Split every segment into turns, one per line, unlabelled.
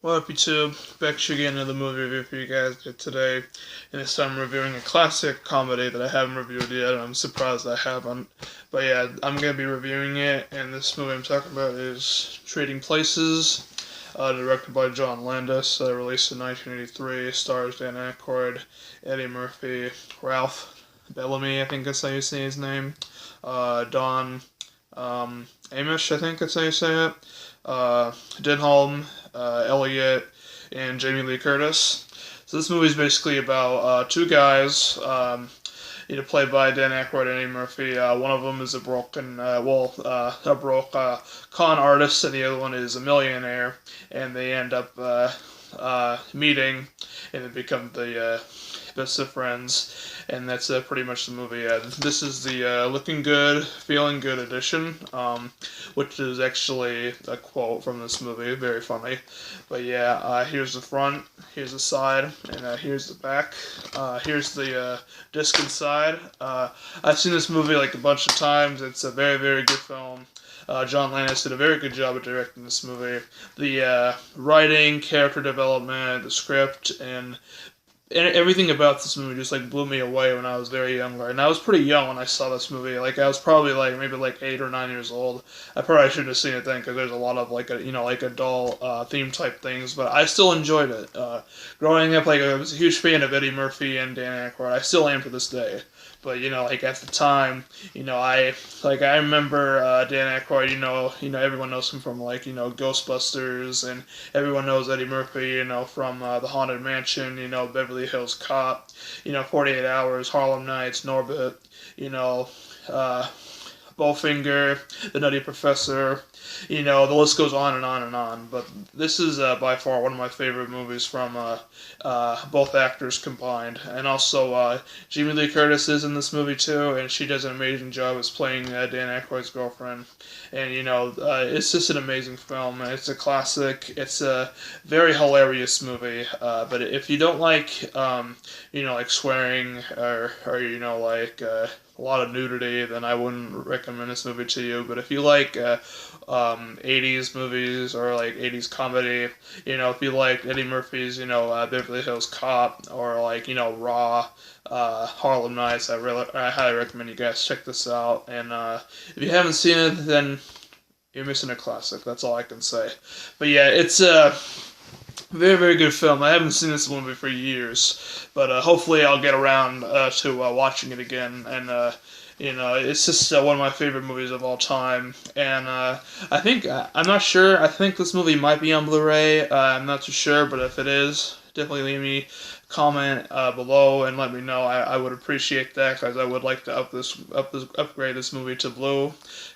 What up, YouTube? Back again another movie review for you guys today. And this time I'm reviewing a classic comedy that I haven't reviewed yet. I'm surprised I haven't. But yeah, I'm going to be reviewing it. And this movie I'm talking about is Trading Places, directed by John Landis, released in 1983. Stars Dan Aykroyd, Eddie Murphy, Ralph Bellamy, I think that's how you say his name. Don Amish, I think that's how you say it. Denholm, Elliot, and Jamie Lee Curtis. So this movie is basically about two guys, played by Dan Aykroyd and Eddie Murphy. One of them is a broke con artist, and the other one is a millionaire. And they end up meeting, and they become the best of friends. And that's pretty much the movie. This is the looking good, feeling good edition, which is actually a quote from this movie. Very funny. But yeah, here's the front, here's the side, and here's the back. Here's the disc inside. I've seen this movie like a bunch of times. It's a very, very good film. John Landis did a very good job of directing this movie. The writing, character development, the script, and everything about this movie just like blew me away when I was very young. And I was pretty young when I saw this movie. Like I was probably like maybe like 8 or 9 years old. I probably shouldn't have seen it then because there's a lot of like adult theme type things. But I still enjoyed it. Growing up, like I was a huge fan of Eddie Murphy and Dan Aykroyd. I still am to this day. But like at the time, I remember Dan Aykroyd. Everyone knows him from Ghostbusters, and everyone knows Eddie Murphy. From The Haunted Mansion. Beverly Hills Cop. 48 Hours, Harlem Nights, Norbit. Bowfinger, The Nutty Professor. The list goes on and on and on. But this is by far one of my favorite movies from both actors combined. And also, Jamie Lee Curtis is in this movie too, and she does an amazing job as playing Dan Aykroyd's girlfriend. And it's just an amazing film. It's a classic. It's a very hilarious movie. But if you don't like, like swearing or a lot of nudity, then I wouldn't recommend this movie to you. But if you like 80s movies or like 80s comedy, if you like Eddie Murphy's, Beverly Hills Cop or Raw, Harlem Nights, I highly recommend you guys check this out. And if you haven't seen it, then you're missing a classic. That's all I can say. But yeah, it's a very, very good film. I haven't seen this movie for years, but hopefully I'll get around to watching it again. And it's just one of my favorite movies of all time. And I'm not sure. I think this movie might be on Blu-ray. I'm not too sure, but if it is, definitely leave me a comment below and let me know. I would appreciate that because I would like to upgrade this movie to Blue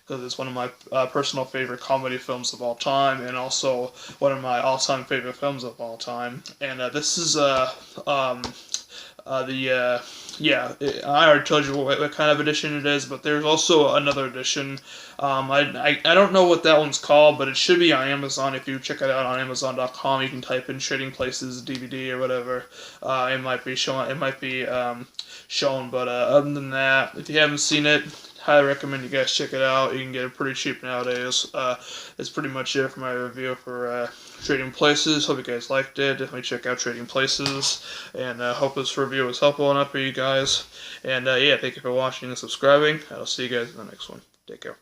because it's one of my personal favorite comedy films of all time and also one of my all-time favorite films of all time. And this is I already told you what kind of edition it is, but there's also another edition. I don't know what that one's called, but it should be on Amazon. If you check it out on Amazon.com, you can type in Trading Places DVD or whatever. It might be shown. It might be shown. But other than that, if you haven't seen it, highly recommend you guys check it out. You can get it pretty cheap nowadays. That's pretty much it for my review for Trading Places. Hope you guys liked it. Definitely check out Trading Places. And hope this review was helpful enough for you guys. And yeah, thank you for watching and subscribing. I'll see you guys in the next one. Take care.